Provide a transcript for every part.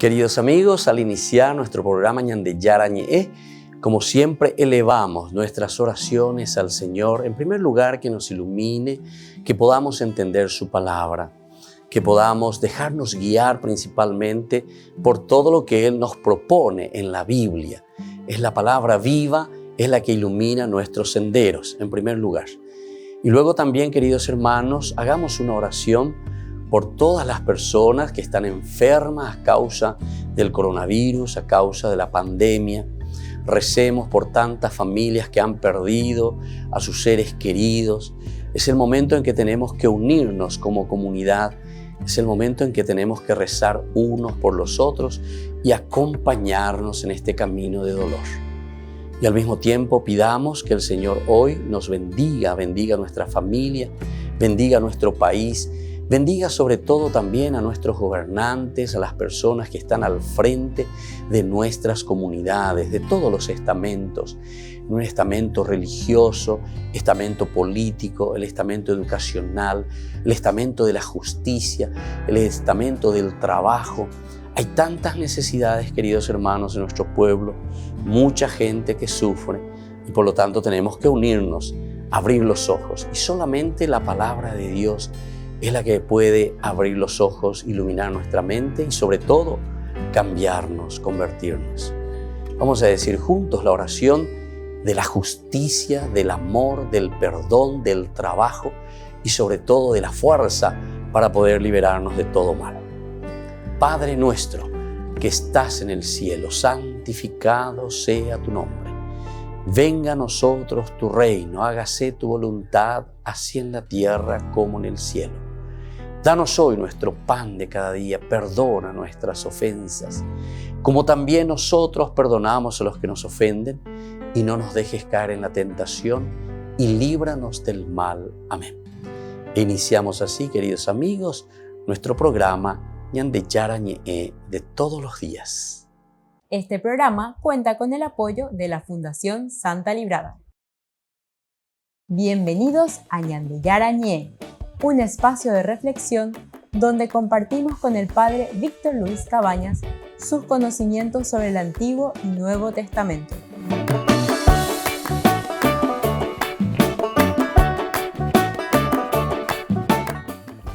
Queridos amigos, al iniciar nuestro programa Ñande Yarañe, como siempre elevamos nuestras oraciones al Señor, en primer lugar que nos ilumine, que podamos entender su palabra, que podamos dejarnos guiar principalmente por todo lo que Él nos propone en la Biblia. Es la palabra viva, es la que ilumina nuestros senderos, en primer lugar. Y luego también, queridos hermanos, hagamos una oración por todas las personas que están enfermas a causa del coronavirus, a causa de la pandemia. Recemos por tantas familias que han perdido a sus seres queridos. Es el momento en que tenemos que unirnos como comunidad. Es el momento en que tenemos que rezar unos por los otros y acompañarnos en este camino de dolor. Y al mismo tiempo pidamos que el Señor hoy nos bendiga nuestra familia, bendiga nuestro país, bendiga sobre todo también a nuestros gobernantes, a las personas que están al frente de nuestras comunidades, de todos los estamentos, un estamento religioso, estamento político, el estamento educacional, el estamento de la justicia, el estamento del trabajo. Hay tantas necesidades, queridos hermanos, en nuestro pueblo, mucha gente que sufre y por lo tanto tenemos que unirnos, abrir los ojos y solamente la palabra de Dios es la que puede abrir los ojos, iluminar nuestra mente y sobre todo cambiarnos, convertirnos. Vamos a decir juntos la oración de la justicia, del amor, del perdón, del trabajo y sobre todo de la fuerza para poder liberarnos de todo mal. Padre nuestro que estás en el cielo, santificado sea tu nombre. Venga a nosotros tu reino, hágase tu voluntad, así en la tierra como en el cielo. Danos hoy nuestro pan de cada día, perdona nuestras ofensas, como también nosotros perdonamos a los que nos ofenden, y no nos dejes caer en la tentación, y líbranos del mal. Amén. E iniciamos así, queridos amigos, nuestro programa Ñande Yarañe de todos los días. Este programa cuenta con el apoyo de la Fundación Santa Librada. Bienvenidos a Ñande Yarañe, un espacio de reflexión donde compartimos con el Padre Víctor Luis Cabañas sus conocimientos sobre el Antiguo y Nuevo Testamento.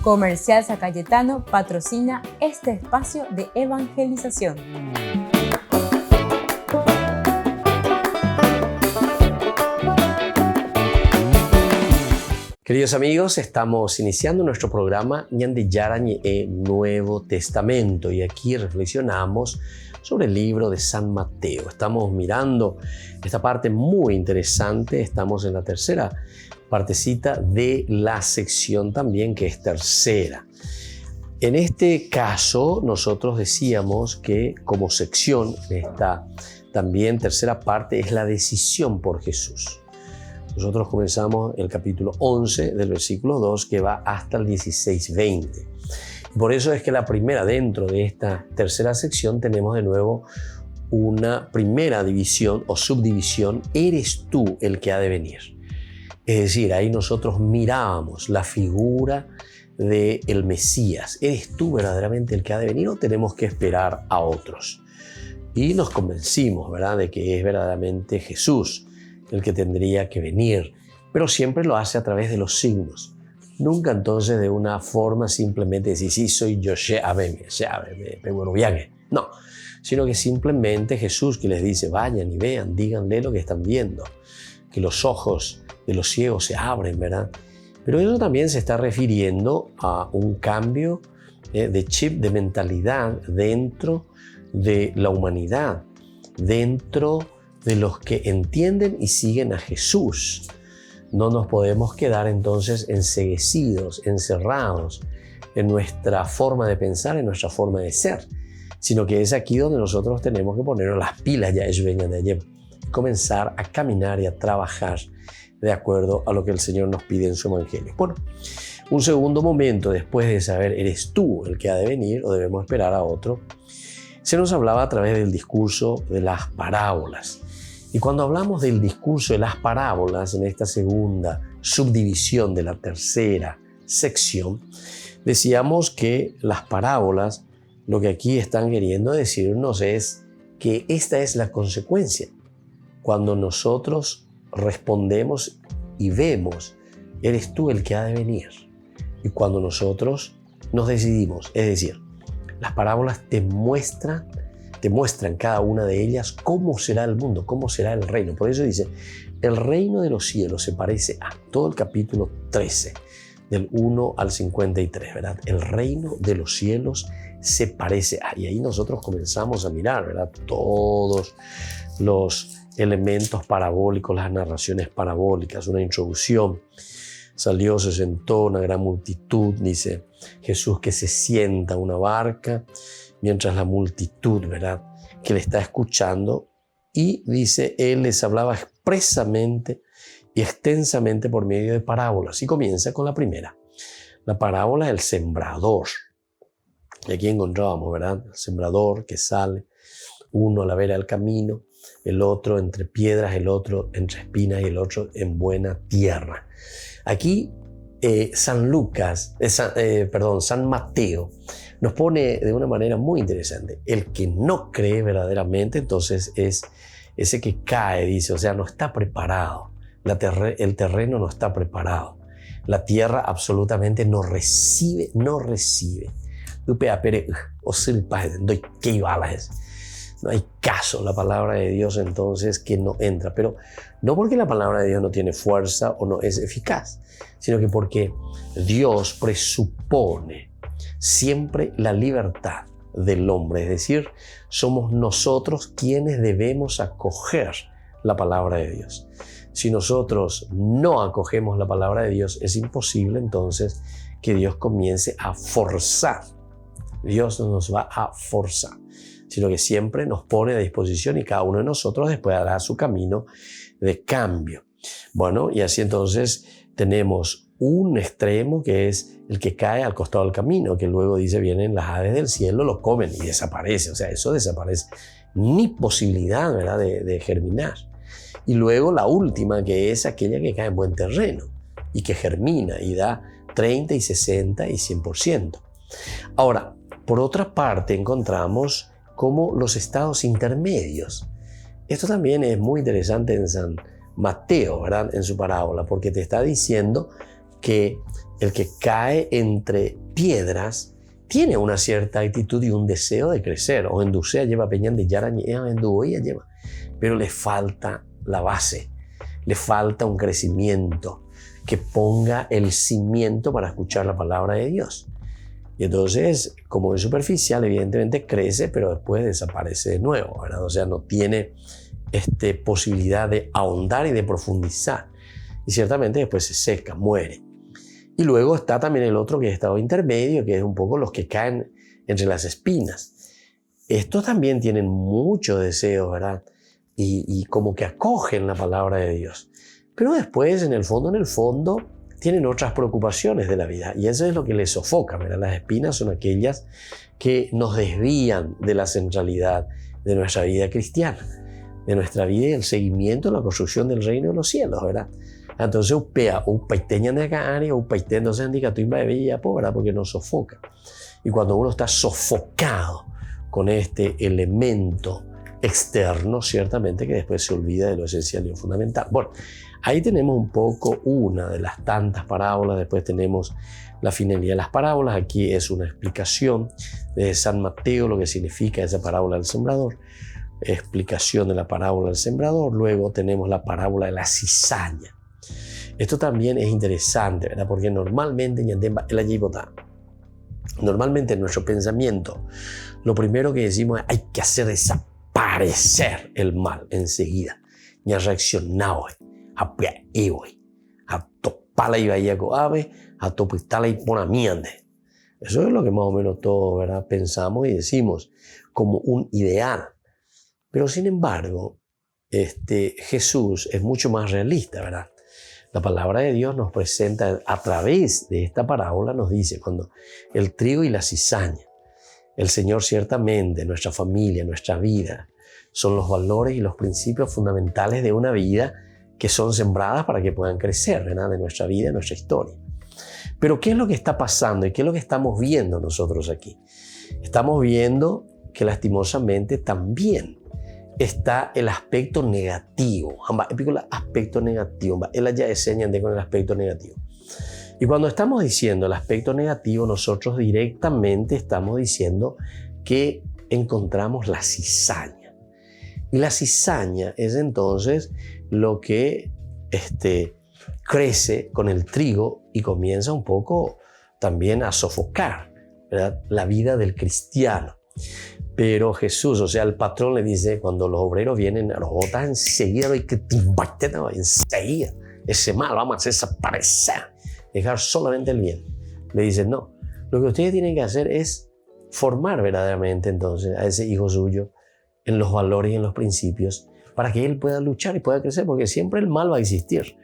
Comercial San Cayetano patrocina este espacio de evangelización. Queridos amigos, estamos iniciando nuestro programa Ñande Yarañe Nuevo Testamento y aquí reflexionamos sobre el libro de San Mateo. Estamos mirando esta parte muy interesante, estamos en la tercera partecita de la sección también que es tercera. En este caso nosotros decíamos que como sección esta también tercera parte es la decisión por Jesús. Nosotros comenzamos el capítulo 11 del versículo 2 que va hasta el 16-20. Por eso es que la primera dentro de esta tercera sección tenemos de nuevo una primera división o subdivisión, eres tú el que ha de venir. Es decir, ahí nosotros mirábamos la figura del Mesías. ¿Eres tú verdaderamente el que ha de venir o tenemos que esperar a otros? Y nos convencimos, ¿verdad?, de que es verdaderamente Jesús el que tendría que venir, pero siempre lo hace a través de los signos. Nunca entonces de una forma simplemente decir, sí, soy yo, no, sino que simplemente Jesús que les dice, vayan y vean, díganle lo que están viendo, que los ojos de los ciegos se abren, ¿verdad? Pero eso también se está refiriendo a un cambio de chip, de mentalidad dentro de la humanidad, dentro de los que entienden y siguen a Jesús. No nos podemos quedar entonces enceguecidos, encerrados en nuestra forma de pensar, en nuestra forma de ser, sino que es aquí donde nosotros tenemos que ponernos las pilas, comenzar a caminar y a trabajar de acuerdo a lo que el Señor nos pide en su Evangelio. Bueno, un segundo momento después de saber, ¿eres tú el que ha de venir o debemos esperar a otro? Se nos hablaba a través del discurso de las parábolas. Y cuando hablamos del discurso de las parábolas, en esta segunda subdivisión de la tercera sección, decíamos que las parábolas lo que aquí están queriendo decirnos es que esta es la consecuencia. Cuando nosotros respondemos y vemos, eres tú el que ha de venir. Y cuando nosotros nos decidimos, es decir, las parábolas te muestran cada una de ellas cómo será el mundo, cómo será el reino. Por eso dice, el reino de los cielos se parece a todo el capítulo 13, del 1 al 53, ¿verdad? El reino de los cielos se parece a, y ahí nosotros comenzamos a mirar, ¿verdad? Todos los elementos parabólicos, las narraciones parabólicas, una introducción. Salió, se sentó una gran multitud, dice Jesús, que se sienta en una barca, mientras la multitud, ¿verdad?, que le está escuchando, y dice, él les hablaba expresamente y extensamente por medio de parábolas. Y comienza con la primera, la parábola del sembrador. Y aquí encontrábamos, ¿verdad?, el sembrador que sale, uno a la vera del camino, el otro entre piedras, el otro entre espinas y el otro en buena tierra. Aquí San Mateo nos pone de una manera muy interesante. El que no cree verdaderamente, entonces es ese que cae, dice, o sea, no está preparado. El terreno no está preparado. La tierra absolutamente no recibe. No hay caso, la palabra de Dios entonces que no entra. Pero no porque la palabra de Dios no tiene fuerza o no es eficaz, sino que porque Dios presupone siempre la libertad del hombre. Es decir, somos nosotros quienes debemos acoger la palabra de Dios. Si nosotros no acogemos la palabra de Dios, es imposible entonces que Dios comience a forzar. Dios no nos va a forzar, sino que siempre nos pone a disposición y cada uno de nosotros después hará su camino de cambio. Bueno, y así entonces tenemos un extremo que es el que cae al costado del camino, que luego dice, vienen las aves del cielo, lo comen y desaparece. O sea, eso desaparece. Ni posibilidad, ¿verdad?, de germinar. Y luego la última, que es aquella que cae en buen terreno y que germina y da 30 y 60 y 100%. Ahora, por otra parte, encontramos como los estados intermedios. Esto también es muy interesante en San Mateo, ¿verdad?, en su parábola, porque te está diciendo que el que cae entre piedras tiene una cierta actitud y un deseo de crecer. O endusea lleva peñan de yarañea, enduoía lleva. Pero le falta la base, le falta un crecimiento que ponga el cimiento para escuchar la palabra de Dios. Y entonces, como es superficial, evidentemente crece, pero después desaparece de nuevo, ¿verdad? O sea, no tiene posibilidad de ahondar y de profundizar. Y ciertamente después se seca, muere. Y luego está también el otro, que es estado intermedio, que es un poco los que caen entre las espinas. Estos también tienen mucho deseo, ¿verdad? Y como que acogen la palabra de Dios. Pero después, en el fondo, tienen otras preocupaciones de la vida. Y eso es lo que les sofoca, ¿verdad? Las espinas son aquellas que nos desvían de la centralidad de nuestra vida cristiana, de nuestra vida y el seguimiento de la construcción del reino de los cielos, ¿verdad? Entonces, porque nos sofoca. Y cuando uno está sofocado con este elemento externo, ciertamente que después se olvida de lo esencial y lo fundamental. Bueno, ahí tenemos un poco una de las tantas parábolas. Después tenemos la finalidad de las parábolas. Aquí es una explicación de San Mateo, lo que significa esa parábola del sembrador. Explicación de la parábola del sembrador. Luego tenemos la parábola de la cizaña. Esto también es interesante, ¿verdad? Porque normalmente en nuestro pensamiento, lo primero que decimos es hay que hacer desaparecer el mal enseguida. Ni a reaccionar, a topala y vaya coave, a topitala y ponamiende. Eso es lo que más o menos todos, ¿verdad?, pensamos y decimos como un ideal. Pero sin embargo, Jesús es mucho más realista, ¿verdad? La palabra de Dios nos presenta a través de esta parábola, nos dice cuando el trigo y la cizaña, el Señor ciertamente, nuestra familia, nuestra vida, son los valores y los principios fundamentales de una vida que son sembradas para que puedan crecer, ¿verdad?, de nuestra vida, de nuestra historia. Pero ¿qué es lo que está pasando y qué es lo que estamos viendo nosotros aquí? estamos viendo que lastimosamente también está el aspecto negativo. El aspecto negativo. Él ya enseña con el aspecto negativo. Y cuando estamos diciendo el aspecto negativo, nosotros directamente estamos diciendo que encontramos la cizaña. Y la cizaña es entonces lo que crece con el trigo y comienza un poco también a sofocar, ¿verdad?, la vida del cristiano. Pero Jesús, o sea, el patrón le dice, cuando los obreros vienen, los botas enseguida, y que enseguida, ese mal vamos a hacer desaparecer, dejar solamente el bien. Le dice, no, lo que ustedes tienen que hacer es formar verdaderamente entonces a ese hijo suyo en los valores y en los principios para que él pueda luchar y pueda crecer, porque siempre el mal va a existir.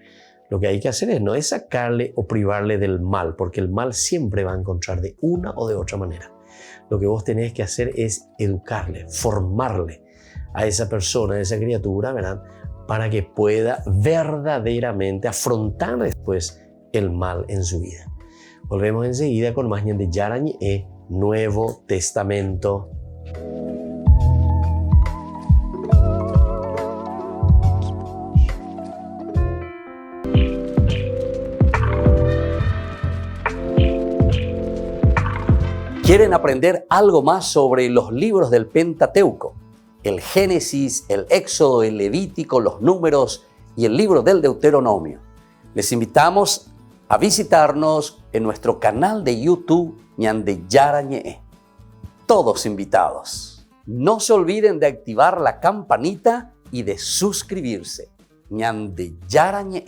Lo que hay que hacer no es sacarle o privarle del mal, porque el mal siempre va a encontrar de una o de otra manera. Lo que vos tenés que hacer es educarle, formarle a esa persona, a esa criatura, ¿verdad?, para que pueda verdaderamente afrontar después el mal en su vida. Volvemos enseguida con más de Yarañé, Nuevo Testamento. ¿Quieren aprender algo más sobre los libros del Pentateuco? El Génesis, el Éxodo, el Levítico, los Números y el libro del Deuteronomio. Les invitamos a visitarnos en nuestro canal de YouTube Ñande Yarañé. Todos invitados. No se olviden de activar la campanita y de suscribirse. Ñande Yarañé.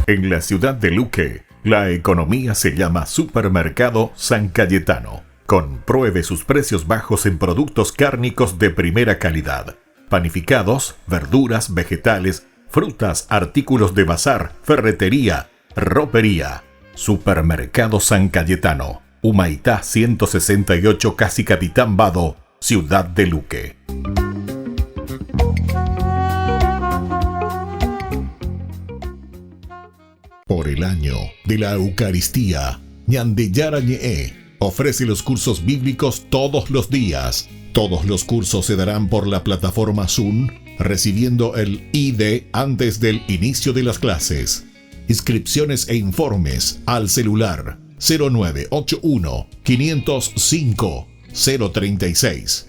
En la ciudad de Luque, la economía se llama Supermercado San Cayetano. Compruebe sus precios bajos en productos cárnicos de primera calidad. Panificados, verduras, vegetales, frutas, artículos de bazar, ferretería, ropería. Supermercado San Cayetano, Humaitá 168, Casi Capitán Vado, ciudad de Luque. Por el año de la Eucaristía, Ñande Yarañé ofrece los cursos bíblicos todos los días. Todos los cursos se darán por la plataforma Zoom, recibiendo el ID antes del inicio de las clases. Inscripciones e informes al celular 0981 505 036.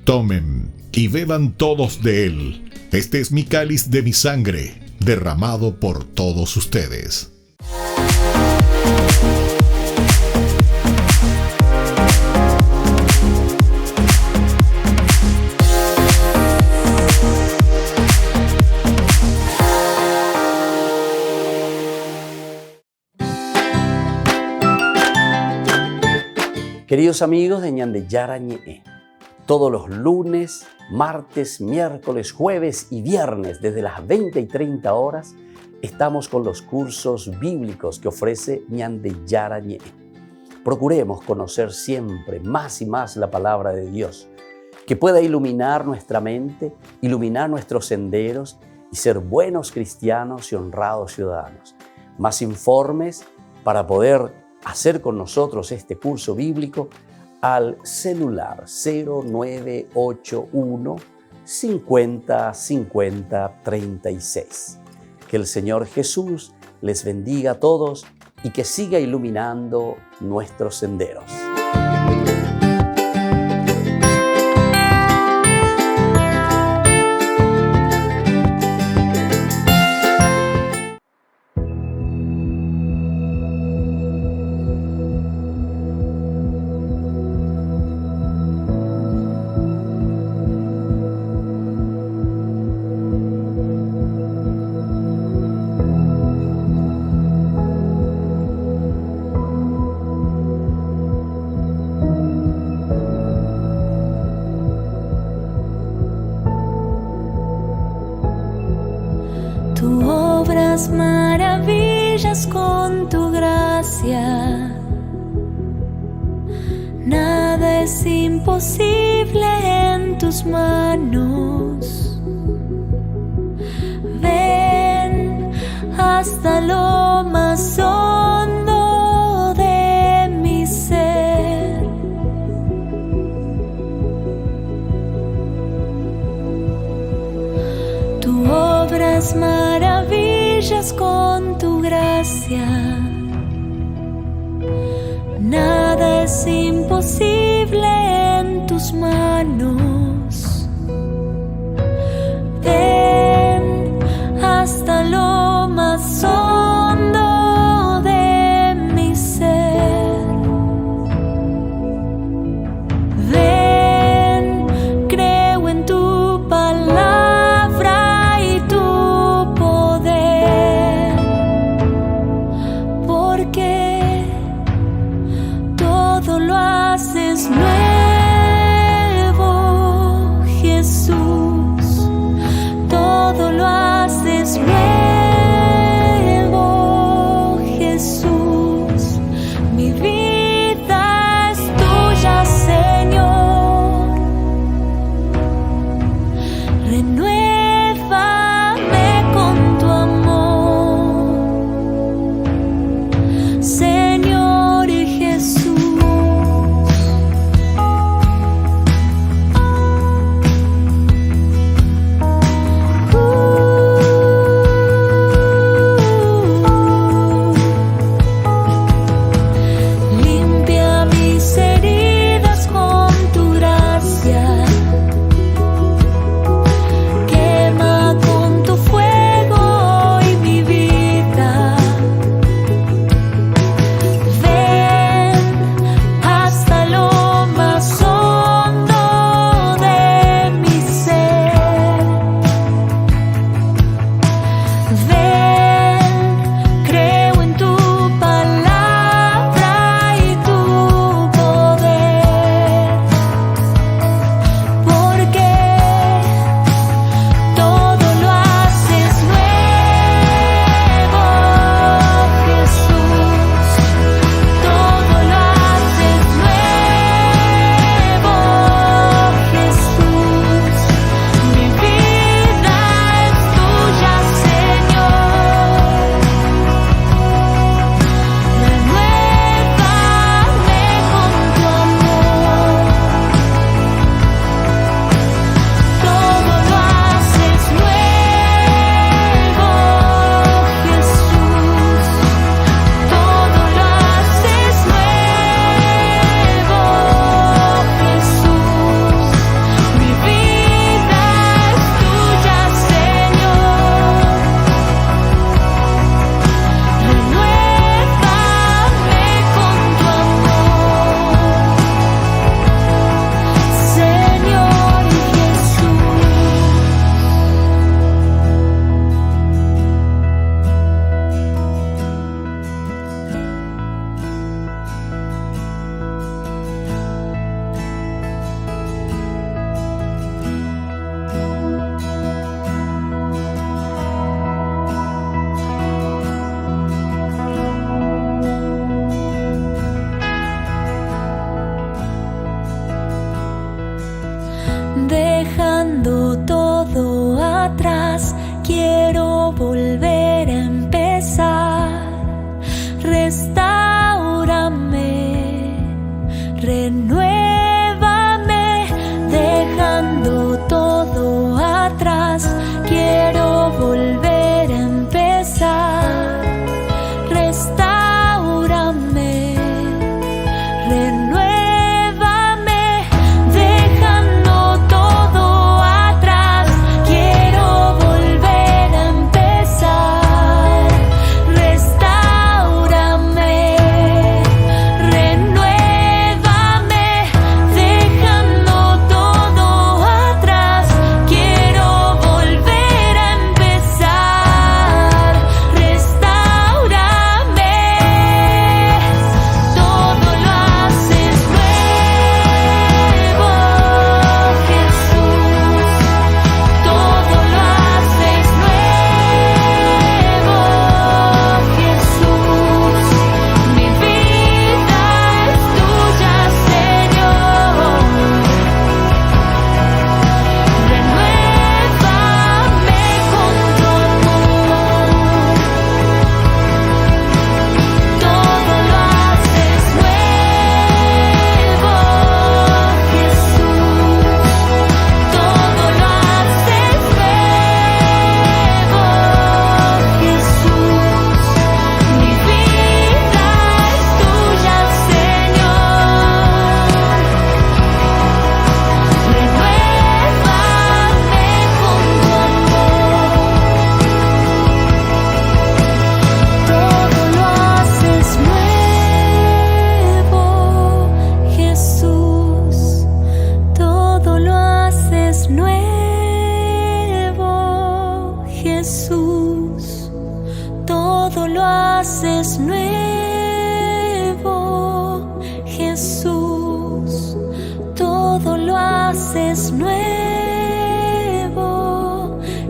Tomen y beban todos de él. Este es mi cáliz de mi sangre, derramado por todos ustedes. Queridos amigos de Ñande Yarañé, todos los lunes, martes, miércoles, jueves y viernes desde las 20 y 30 horas estamos con los cursos bíblicos que ofrece Ñande Yarañé. Procuremos conocer siempre más y más la palabra de Dios, que pueda iluminar nuestra mente, iluminar nuestros senderos y ser buenos cristianos y honrados ciudadanos. Más informes para poder hacer con nosotros este curso bíblico al celular 0981 50 50 36. Que el Señor Jesús les bendiga a todos y que siga iluminando nuestros senderos. Tú obras maravillas con tu gracia. Nada es imposible en tus manos. Ven hasta lo más hondo de mi ser. Tú obras maravillas con tu gracia. Nada es imposible en tus manos. Ven hasta lo más hondo de mi ser. Ven, creo en tu palabra y tu poder, porque todo lo haces nuevo. todo lo haces nuevo, Jesús, todo lo haces nuevo,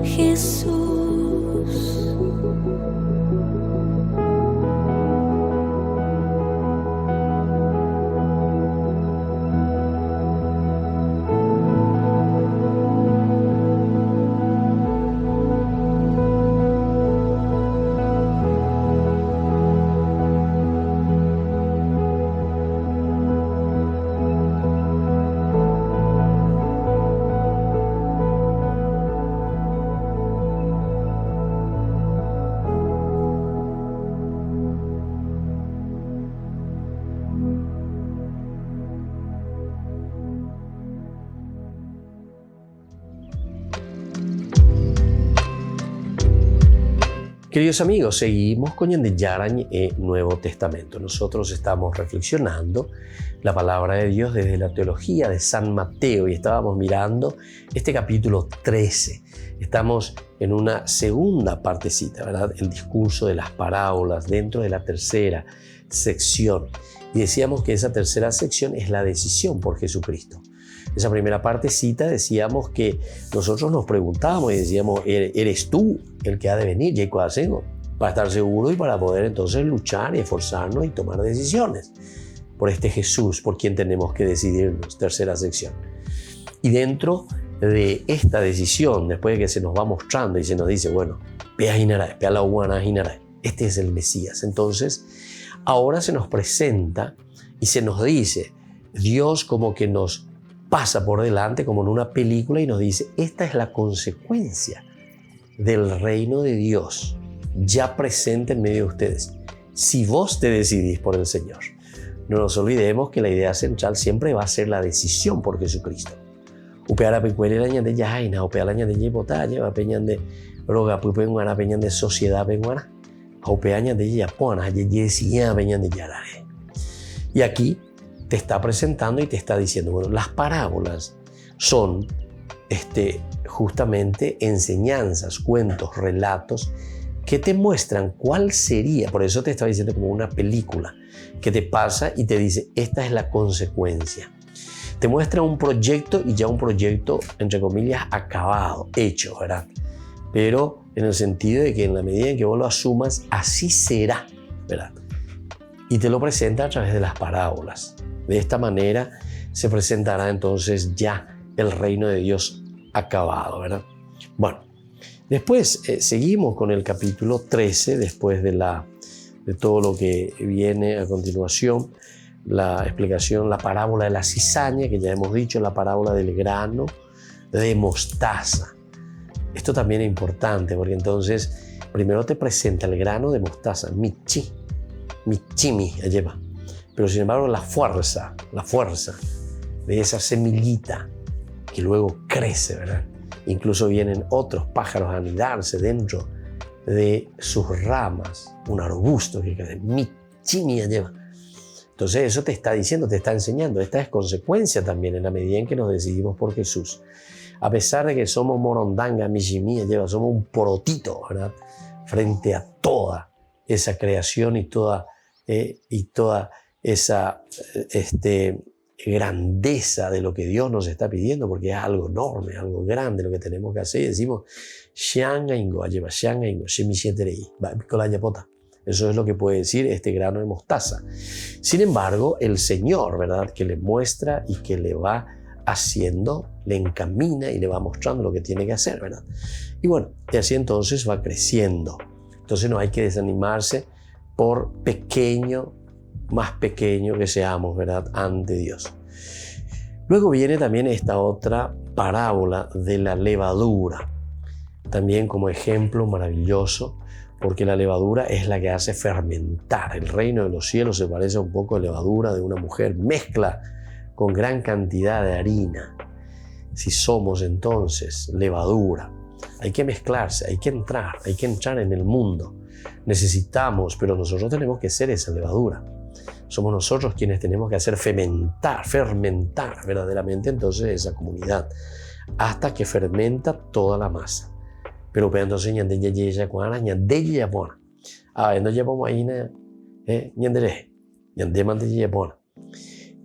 Jesús. Queridos amigos, seguimos con Yarañe el Nuevo Testamento. Nosotros estamos reflexionando la palabra de Dios desde la teología de San Mateo y estábamos mirando este capítulo 13. Estamos en una segunda partecita, ¿verdad? El discurso de las parábolas dentro de la tercera sección. Y decíamos que esa tercera sección es la decisión por Jesucristo. Esa primera partecita decíamos que nosotros nos preguntábamos y decíamos, ¿eres tú el que ha de venir, Jacob Asengo? Para estar seguro y para poder entonces luchar y esforzarnos y tomar decisiones por este Jesús, por quien tenemos que decidirnos, tercera sección. Y dentro de esta decisión, después de que se nos va mostrando y se nos dice, bueno, este es el Mesías. Entonces, ahora se nos presenta y se nos dice, Dios como que nos pasa por delante como en una película y nos dice, esta es la consecuencia del reino de Dios ya presente en medio de ustedes, si vos te decidís por el Señor. No nos olvidemos que la idea central siempre va a ser la decisión por Jesucristo. Upeara pecuele la ñande yaina, upeara la ñande yepotaya, va peñan de roga, pupenguana, peñan de sociedad penguana, upeaña de yapona, yesiya peñan de yarare. Y aquí te está presentando y te está diciendo, bueno, las parábolas son justamente enseñanzas, cuentos, relatos que te muestran cuál sería, por eso te estaba diciendo como una película, que te pasa y te dice, esta es la consecuencia. Te muestra un proyecto y ya un proyecto, entre comillas, acabado, hecho, ¿verdad? Pero en el sentido de que en la medida en que vos lo asumas, así será, ¿verdad? Y te lo presenta a través de las parábolas. De esta manera se presentará entonces ya el reino de Dios acabado, ¿verdad? Bueno, después seguimos con el capítulo 13, después de todo lo que viene a continuación, la explicación, la parábola de la cizaña, que ya hemos dicho, la parábola del grano de mostaza. Esto también es importante porque entonces primero te presenta el grano de mostaza, michimi, lleva. Pero sin embargo la fuerza de esa semillita que luego crece, ¿verdad? Incluso vienen otros pájaros a anidarse dentro de sus ramas, un arbusto que crece, michimi lleva. Entonces eso te está diciendo, te está enseñando, esta es consecuencia también en la medida en que nos decidimos por Jesús. A pesar de que somos morondanga, michimi lleva, somos un porotito, ¿verdad? Frente a toda esa creación y toda esa grandeza de lo que Dios nos está pidiendo, porque es algo enorme, algo grande lo que tenemos que hacer. Y decimos, eso es lo que puede decir este grano de mostaza. Sin embargo, el Señor, ¿verdad?, que le muestra y que le va haciendo, le encamina y le va mostrando lo que tiene que hacer, ¿verdad? Y bueno, y así entonces va creciendo. Entonces no hay que desanimarse por más pequeño que seamos, ¿verdad?, ante Dios. Luego viene también esta otra parábola de la levadura, también como ejemplo maravilloso, porque la levadura es la que hace fermentar. El reino de los cielos se parece un poco a la levadura de una mujer, mezcla con gran cantidad de harina. Si somos entonces levadura, hay que mezclarse, hay que entrar en el mundo. Necesitamos, pero nosotros tenemos que ser esa levadura. Somos nosotros quienes tenemos que hacer fermentar verdaderamente entonces esa comunidad, hasta que fermenta toda la masa. Pero entonces no llevamos ahí,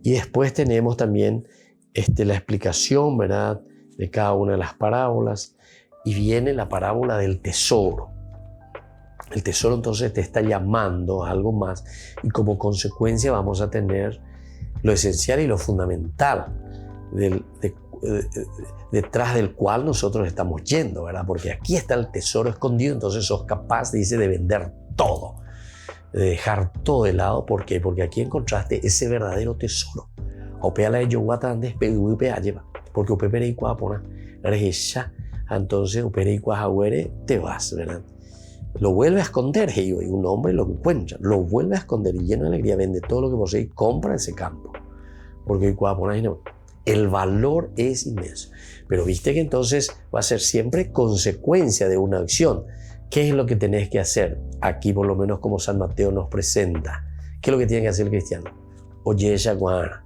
y después tenemos también la explicación, ¿verdad?, de cada una de las parábolas, y viene la parábola del tesoro. El tesoro entonces te está llamando a algo más, y como consecuencia vamos a tener lo esencial y lo fundamental detrás del cual nosotros estamos yendo, ¿verdad? Porque aquí está el tesoro escondido, entonces sos capaz, dice, de vender todo, de dejar todo de lado. ¿Por qué? Porque aquí encontraste ese verdadero tesoro. Porque entonces te vas, ¿verdad? Lo vuelve a esconder, y un hombre lo encuentra, lo vuelve a esconder y lleno de alegría vende todo lo que posee y compra ese campo. Porque el valor es inmenso. Pero viste que entonces va a ser siempre consecuencia de una acción. ¿Qué es lo que tenés que hacer? Aquí, por lo menos, como San Mateo nos presenta. ¿Qué es lo que tiene que hacer el cristiano? Oye esa guana,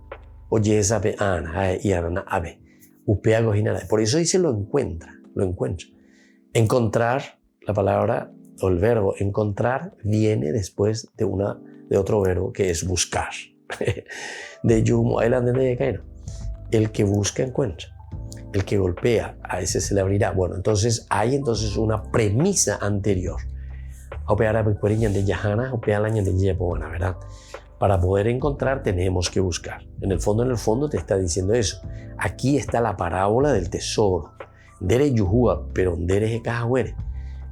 oye esa peana, y arana ave, upea gojinara. Por eso dice lo encuentra. Encontrar, la palabra o el verbo encontrar viene después de otro verbo que es buscar. De yumo, el que busca encuentra, el que golpea a ese se le abrirá. Bueno, entonces hay una premisa anterior. ¿Verdad? Para poder encontrar tenemos que buscar. En el fondo te está diciendo eso. Aquí está la parábola del tesoro. Dere yuhua, pero dere ekahuere.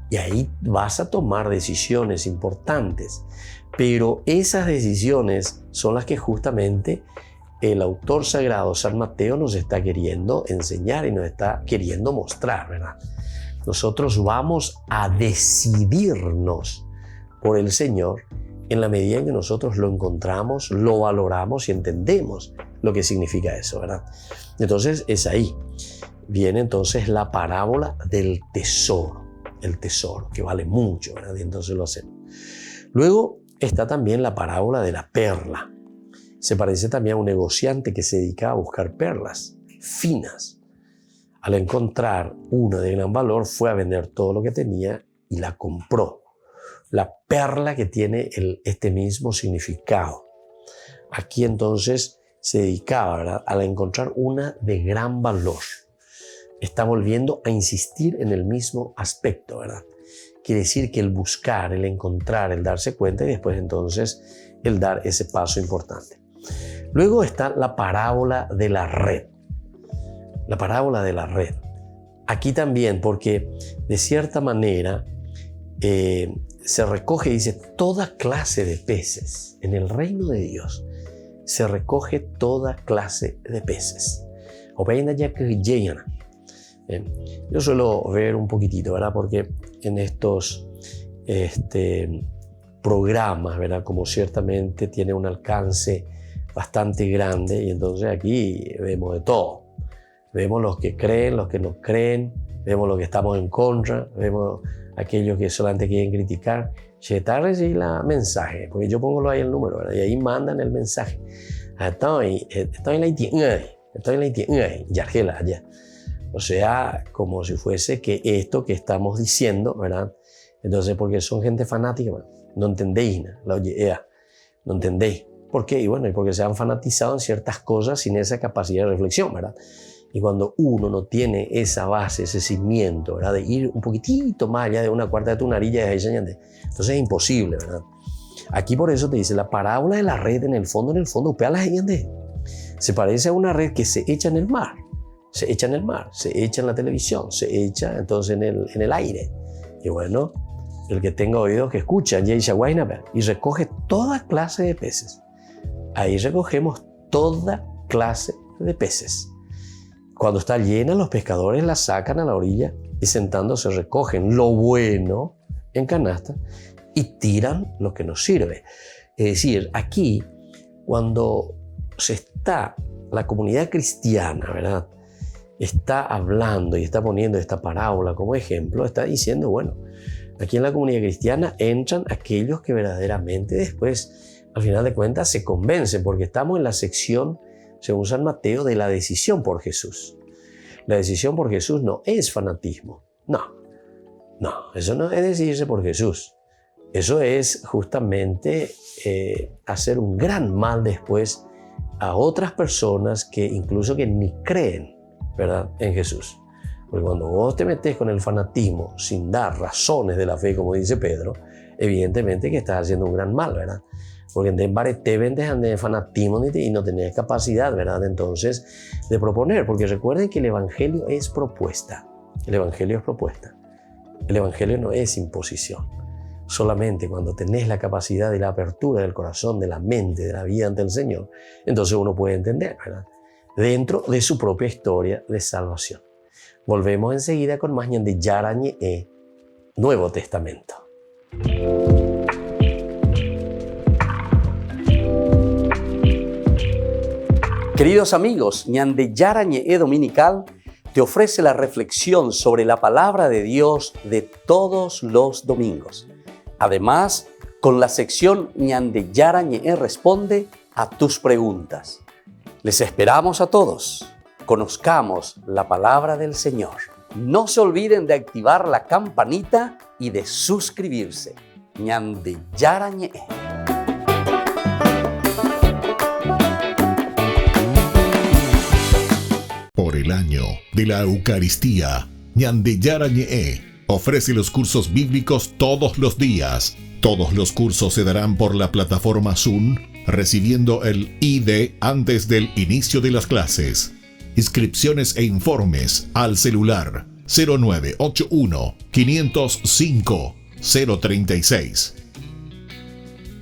Y ahí vas a tomar decisiones importantes. Pero esas decisiones son las que justamente el autor sagrado San Mateo nos está queriendo enseñar y nos está queriendo mostrar, ¿verdad? Nosotros vamos a decidirnos por el Señor en la medida en que nosotros lo encontramos, lo valoramos y entendemos lo que significa eso, ¿verdad? Entonces es ahí. Viene entonces la parábola del tesoro, el tesoro, que vale mucho, ¿verdad? Y entonces lo hacemos. Luego está también la parábola de la perla. Se parece también a un negociante que se dedica a buscar perlas finas. Al encontrar una de gran valor, fue a vender todo lo que tenía y la compró. La perla que tiene este mismo significado. Aquí entonces se dedicaba, ¿verdad?, a encontrar una de gran valor. Está volviendo a insistir en el mismo aspecto, ¿verdad? Quiere decir que el buscar, el encontrar, el darse cuenta y después entonces el dar ese paso importante. Luego está la parábola de la red. La parábola de la red. Aquí también, porque de cierta manera se recoge, dice, toda clase de peces. En el reino de Dios se recoge toda clase de peces. Yo suelo ver un poquitito, ¿verdad? Porque en estos programas, ¿verdad?, como ciertamente tiene un alcance bastante grande, y entonces aquí vemos de todo. Vemos los que creen, los que no creen, vemos los que estamos en contra, vemos aquellos que solamente quieren criticar. Chetar recibir la mensaje, porque yo pongo ahí el número, ¿verdad?, y ahí mandan el mensaje. Estoy en la yargela allá. O sea, como si fuese que esto que estamos diciendo, ¿verdad? Entonces, porque son gente fanática, ¿verdad? No entendéis, no entendéis. ¿Por qué? Y bueno, y porque se han fanatizado en ciertas cosas sin esa capacidad de reflexión, ¿verdad? Y cuando uno no tiene esa base, ese cimiento, ¿verdad?, de ir un poquitito más allá de una cuarta de tu narilla, entonces es imposible, ¿verdad? Aquí por eso te dice, la parábola de la red en el fondo, se parece a una red que se echa en el mar. Se echa en el mar, se echa en la televisión, se echa entonces en el aire. Y bueno, el que tenga oídos que escucha, y recoge toda clase de peces. Ahí recogemos toda clase de peces. Cuando está llena, los pescadores la sacan a la orilla y sentándose recogen lo bueno en canasta y tiran lo que nos sirve. Es decir, aquí, cuando la comunidad cristiana, ¿verdad?, está hablando y está poniendo esta parábola como ejemplo, está diciendo, bueno, aquí en la comunidad cristiana entran aquellos que verdaderamente después, al final de cuentas, se convencen, porque estamos en la sección, según San Mateo, de la decisión por Jesús. La decisión por Jesús no es fanatismo. No, eso no es decidirse por Jesús. Eso es justamente hacer un gran mal después a otras personas que incluso que ni creen, ¿verdad?, en Jesús. Porque cuando vos te metes con el fanatismo sin dar razones de la fe, como dice Pedro, evidentemente que estás haciendo un gran mal, ¿verdad? Porque te vendes de fanatismo y no tenés capacidad, ¿verdad?, entonces de proponer. Porque recuerden que el Evangelio es propuesta. El Evangelio es propuesta. El Evangelio no es imposición. Solamente cuando tenés la capacidad de la apertura del corazón, de la mente, de la vida ante el Señor, entonces uno puede entender, ¿verdad?, dentro de su propia historia de salvación. Volvemos enseguida con más Ñande Yarañe, Nuevo Testamento. Queridos amigos, Ñande Yarañe Dominical te ofrece la reflexión sobre la palabra de Dios de todos los domingos. Además, con la sección Ñande Yarañe responde a tus preguntas. Les esperamos a todos. Conozcamos la palabra del Señor. No se olviden de activar la campanita y de suscribirse. Ñande Yarañe. Por el año de la Eucaristía, Ñande Yarañe ofrece los cursos bíblicos todos los días. Todos los cursos se darán por la plataforma Zoom, recibiendo el ID antes del inicio de las clases. Inscripciones e informes al celular 0981 505 036.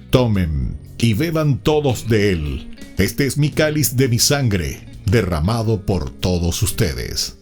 Tomen y beban todos de él. Este es mi cáliz de mi sangre, derramado por todos ustedes.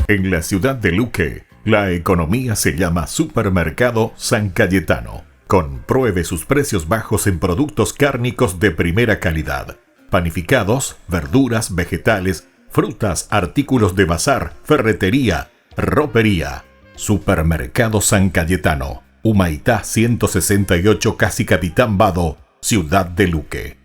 En la ciudad de Luque, la economía se llama Supermercado San Cayetano. Compruebe sus precios bajos en productos cárnicos de primera calidad. Panificados, verduras, vegetales, frutas, artículos de bazar, ferretería, ropería. Supermercado San Cayetano, Humaitá 168, Casi Capitán Vado, ciudad de Luque.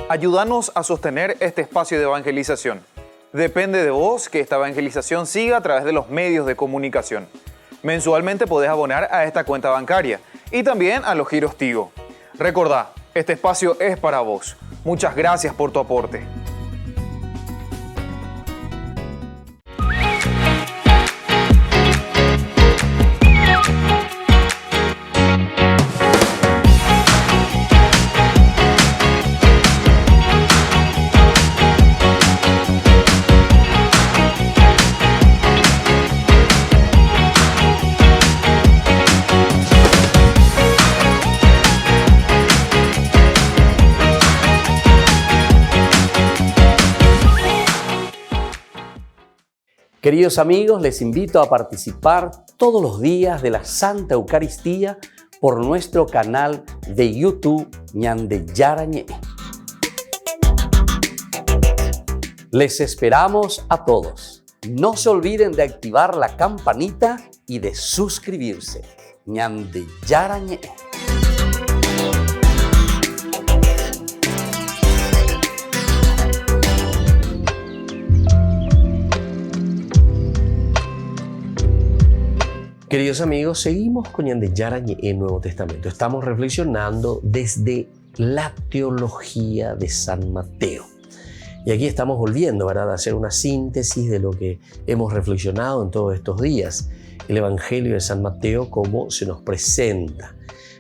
Ayúdanos a sostener este espacio de evangelización. Depende de vos que esta evangelización siga a través de los medios de comunicación. Mensualmente podés abonar a esta cuenta bancaria y también a los giros Tigo. Recordá, este espacio es para vos. Muchas gracias por tu aporte. Queridos amigos, les invito a participar todos los días de la Santa Eucaristía por nuestro canal de YouTube Ñande Yarañe. Les esperamos a todos. No se olviden de activar la campanita y de suscribirse. Ñande Yarañe. Queridos amigos, seguimos con Ñande Yarañe en Nuevo Testamento. Estamos reflexionando desde la teología de San Mateo. Y aquí estamos volviendo, ¿verdad?, a hacer una síntesis de lo que hemos reflexionado en todos estos días. El Evangelio de San Mateo, cómo se nos presenta.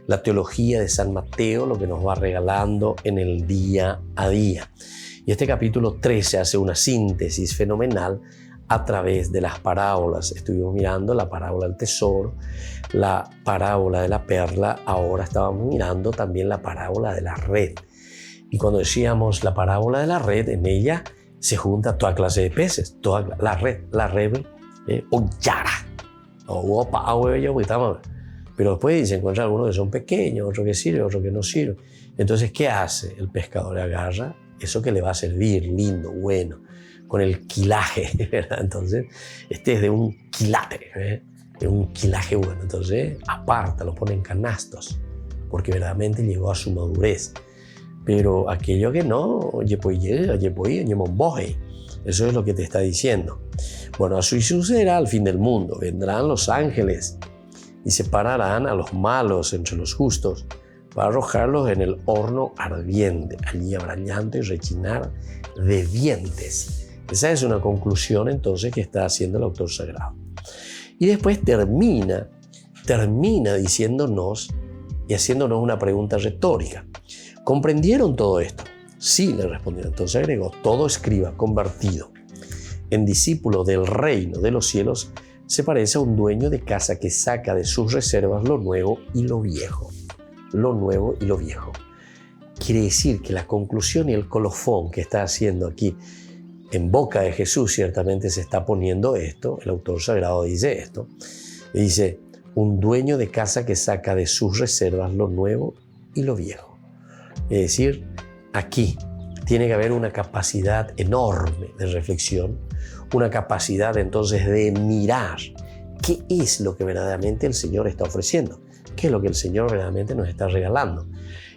La teología de San Mateo, lo que nos va regalando en el día a día. Y este capítulo 13 hace una síntesis fenomenal a través de las parábolas. Estuvimos mirando la parábola del tesoro, la parábola de la perla, ahora estábamos mirando también la parábola de la red. Y cuando decíamos la parábola de la red, en ella se junta toda clase de peces, toda la red, pero después se encuentra algunos que son pequeños, otros que sirven, otros que no sirven. Entonces, ¿qué hace? El pescador agarra eso que le va a servir, lindo, bueno, con el quilaje, ¿verdad? Entonces, este es de un quilate, de un quilaje bueno. Entonces, aparta, lo pone en canastos, porque verdaderamente llegó a su madurez. Pero aquello que no, eso es lo que te está diciendo. Bueno, así sucederá al fin del mundo. Vendrán los ángeles y separarán a los malos entre los justos para arrojarlos en el horno ardiente. Allí habrá llanto y rechinar de dientes. Esa es una conclusión entonces que está haciendo el autor sagrado. Y después termina diciéndonos y haciéndonos una pregunta retórica. ¿Comprendieron todo esto? Sí, le respondieron. Entonces agregó, todo escriba convertido en discípulo del reino de los cielos se parece a un dueño de casa que saca de sus reservas lo nuevo y lo viejo. Lo nuevo y lo viejo. Quiere decir que la conclusión y el colofón que está haciendo aquí en boca de Jesús ciertamente se está poniendo esto. El autor sagrado dice esto. Dice, un dueño de casa que saca de sus reservas lo nuevo y lo viejo. Es decir, aquí tiene que haber una capacidad enorme de reflexión, una capacidad entonces de mirar qué es lo que verdaderamente el Señor está ofreciendo, qué es lo que el Señor verdaderamente nos está regalando.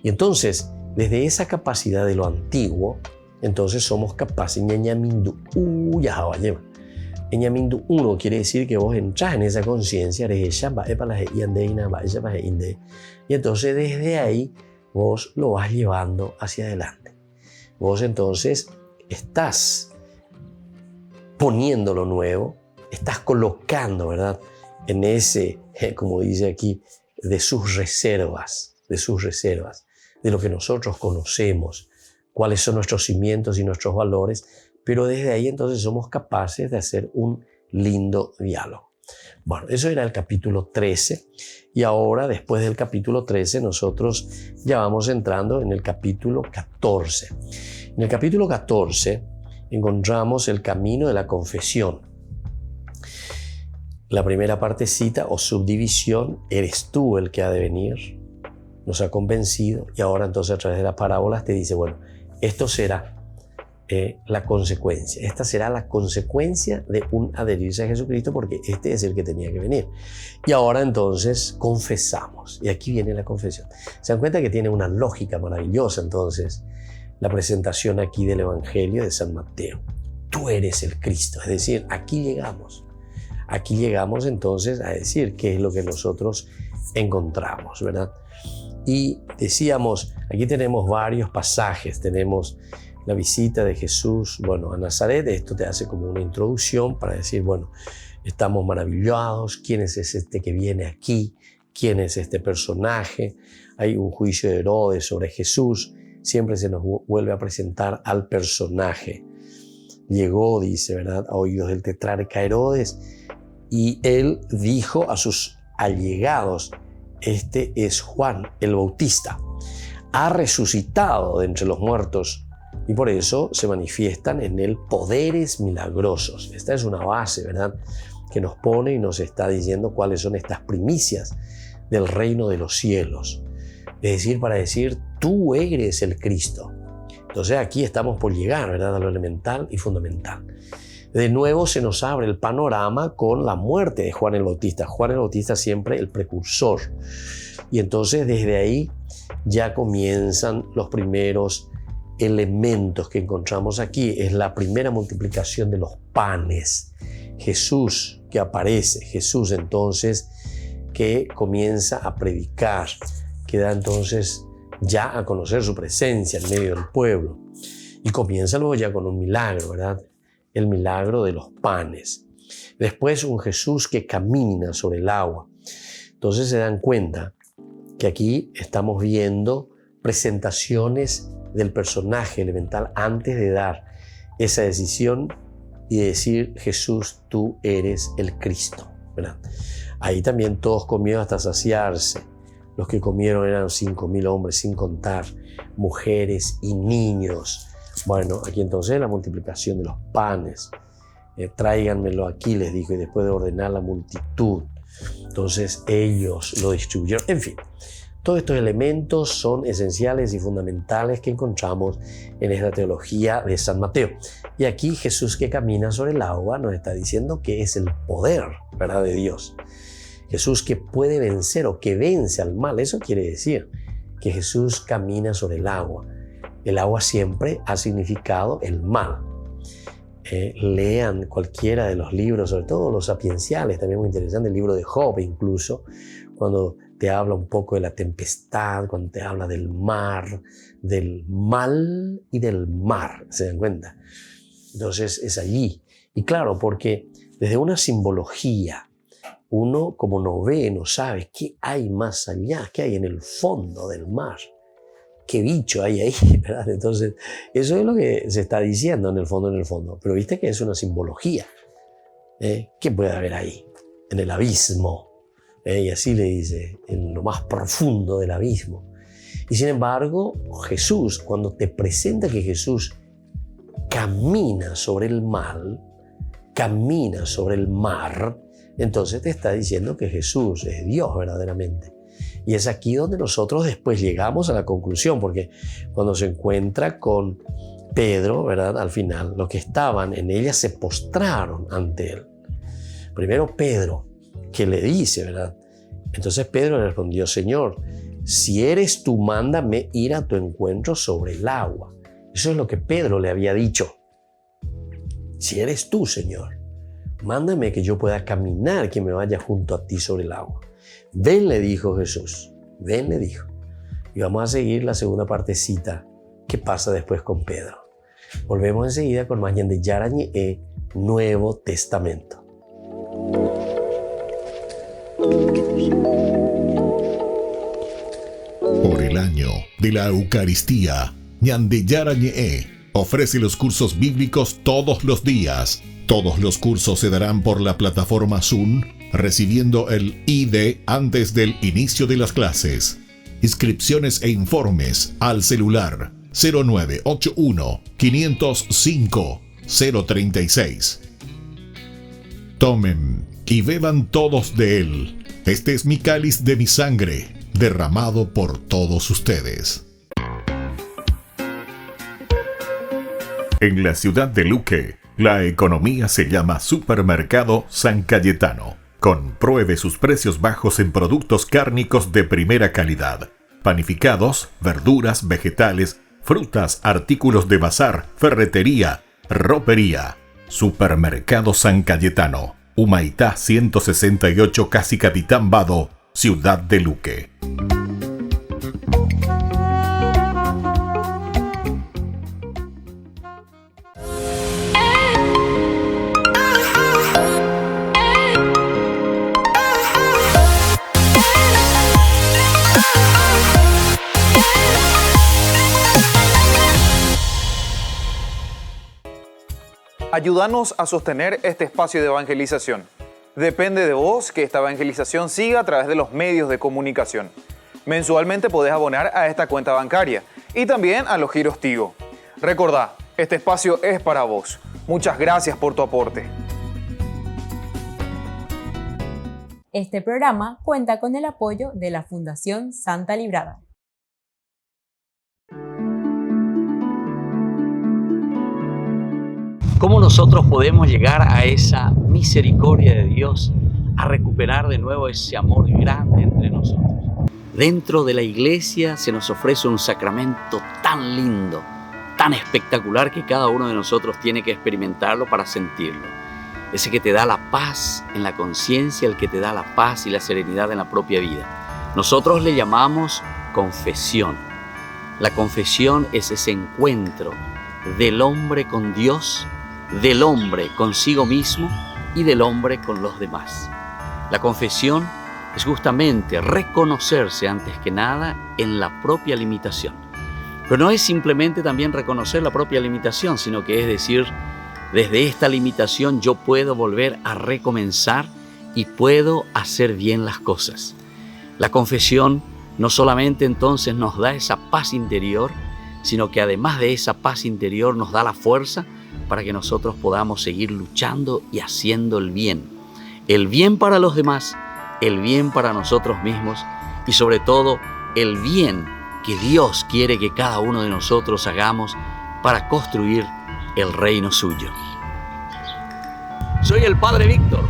Y entonces, desde esa capacidad de lo antiguo, entonces somos capaces, ñañamindu uno quiere decir que vos entras en esa conciencia, y entonces desde ahí vos lo vas llevando hacia adelante. Vos entonces estás poniendo lo nuevo, estás colocando, ¿verdad? En ese, como dice aquí, de sus reservas, de lo que nosotros conocemos, cuáles son nuestros cimientos y nuestros valores, pero desde ahí entonces somos capaces de hacer un lindo diálogo. Bueno, eso era el capítulo 13 y ahora después del capítulo 13 nosotros ya vamos entrando en el capítulo 14. En el capítulo 14 encontramos el camino de la confesión. La primera partecita o subdivisión, eres tú el que ha de venir, nos ha convencido y ahora entonces a través de las parábolas te dice, bueno, esto será la consecuencia. Esta será la consecuencia de un adherirse a Jesucristo porque este es el que tenía que venir. Y ahora entonces confesamos. Y aquí viene la confesión. Se dan cuenta que tiene una lógica maravillosa entonces la presentación aquí del Evangelio de San Mateo. Tú eres el Cristo. Es decir, aquí llegamos. Aquí llegamos entonces a decir qué es lo que nosotros encontramos, ¿verdad? Y decíamos, aquí tenemos varios pasajes. Tenemos la visita de Jesús, a Nazaret. Esto te hace como una introducción para decir, estamos maravillados. ¿Quién es este que viene aquí? ¿Quién es este personaje? Hay un juicio de Herodes sobre Jesús. Siempre se nos vuelve a presentar al personaje. Llegó, dice, ¿verdad?, a oídos del tetrarca Herodes y él dijo a sus allegados, este es Juan el Bautista. Ha resucitado de entre los muertos y por eso se manifiestan en él poderes milagrosos. Esta es una base, ¿verdad?, que nos pone y nos está diciendo cuáles son estas primicias del reino de los cielos. Es decir, para decir, tú eres el Cristo. Entonces aquí estamos por llegar, ¿verdad?, a lo elemental y fundamental. De nuevo se nos abre el panorama con la muerte de Juan el Bautista. Juan el Bautista siempre el precursor. Y entonces desde ahí ya comienzan los primeros elementos que encontramos aquí. Es la primera multiplicación de los panes. Jesús que aparece, Jesús entonces que comienza a predicar, que da entonces ya a conocer su presencia en medio del pueblo. Y comienza luego ya con un milagro, ¿verdad? El milagro de los panes. Después un Jesús que camina sobre el agua. Entonces se dan cuenta que aquí estamos viendo presentaciones del personaje elemental antes de dar esa decisión y decir, Jesús, tú eres el Cristo, ¿verdad? Ahí también todos comieron hasta saciarse. Los que comieron eran 5.000 hombres, sin contar mujeres y niños. Bueno, aquí entonces la multiplicación de los panes. Tráiganmelo aquí, les dijo, y después de ordenar la multitud. Entonces ellos lo distribuyeron. En fin, Todos estos elementos son esenciales y fundamentales que encontramos en esta teología de San Mateo. Y aquí Jesús, que camina sobre el agua, nos está diciendo que es el poder, ¿verdad?, de Dios. Jesús que puede vencer o que vence al mal. Eso quiere decir que Jesús camina sobre el agua. El agua siempre ha significado el mal. Lean cualquiera de los libros, sobre todo los sapienciales, también muy interesante, el libro de Job incluso, cuando te habla un poco de la tempestad, cuando te habla del mar, del mal y del mar, ¿se dan cuenta? Entonces es allí. Y claro, porque desde una simbología, uno como no ve, no sabe qué hay más allá, qué hay en el fondo del mar, qué bicho hay ahí, ¿verdad? Entonces, eso es lo que se está diciendo en el fondo. Pero viste que es una simbología. ¿Qué puede haber ahí? En el abismo. Y así le dice, en lo más profundo del abismo. Y sin embargo, Jesús, cuando te presenta que Jesús camina sobre el mal, camina sobre el mar, entonces te está diciendo que Jesús es Dios verdaderamente. Y es aquí donde nosotros después llegamos a la conclusión, porque cuando se encuentra con Pedro, ¿verdad?, al final, los que estaban en ella se postraron ante él. Primero Pedro, que le dice, ¿verdad? Entonces Pedro le respondió, Señor, si eres tú, mándame ir a tu encuentro sobre el agua. Eso es lo que Pedro le había dicho. Si eres tú, Señor, mándame que yo pueda caminar, que me vaya junto a ti sobre el agua. Ven, le dijo Jesús, ven, le dijo. Y vamos a seguir la segunda partecita que pasa después con Pedro. Volvemos enseguida con más Ñande Yarañe, Nuevo Testamento. Por el año de la Eucaristía, Ñande Yarañe ofrece los cursos bíblicos todos los días. Todos los cursos se darán por la plataforma Zoom, recibiendo el ID antes del inicio de las clases. Inscripciones e informes al celular 0981 505 036. Tomen y beban todos de él. Este es mi cáliz de mi sangre, derramado por todos ustedes. En la ciudad de Luque, la economía se llama Supermercado San Cayetano. Compruebe sus precios bajos en productos cárnicos de primera calidad. Panificados, verduras, vegetales, frutas, artículos de bazar, ferretería, ropería. Supermercado San Cayetano. Humaitá 168, Casi Capitán Vado, ciudad de Luque. Ayúdanos a sostener este espacio de evangelización. Depende de vos que esta evangelización siga a través de los medios de comunicación. Mensualmente podés abonar a esta cuenta bancaria y también a los giros Tigo. Recordá, este espacio es para vos. Muchas gracias por tu aporte. Este programa cuenta con el apoyo de la Fundación Santa Librada. ¿Cómo nosotros podemos llegar a esa misericordia de Dios, a recuperar de nuevo ese amor grande entre nosotros? Dentro de la iglesia se nos ofrece un sacramento tan lindo, tan espectacular, que cada uno de nosotros tiene que experimentarlo para sentirlo. Ese que te da la paz en la conciencia, el que te da la paz y la serenidad en la propia vida. Nosotros le llamamos confesión. La confesión es ese encuentro del hombre con Dios, del hombre consigo mismo y del hombre con los demás. La confesión es justamente reconocerse antes que nada en la propia limitación. Pero no es simplemente también reconocer la propia limitación, sino que es decir, desde esta limitación yo puedo volver a recomenzar y puedo hacer bien las cosas. La confesión no solamente entonces nos da esa paz interior, sino que además de esa paz interior nos da la fuerza para que nosotros podamos seguir luchando y haciendo el bien para los demás, el bien para nosotros mismos y sobre todo el bien que Dios quiere que cada uno de nosotros hagamos para construir el reino suyo. Soy el Padre Víctor.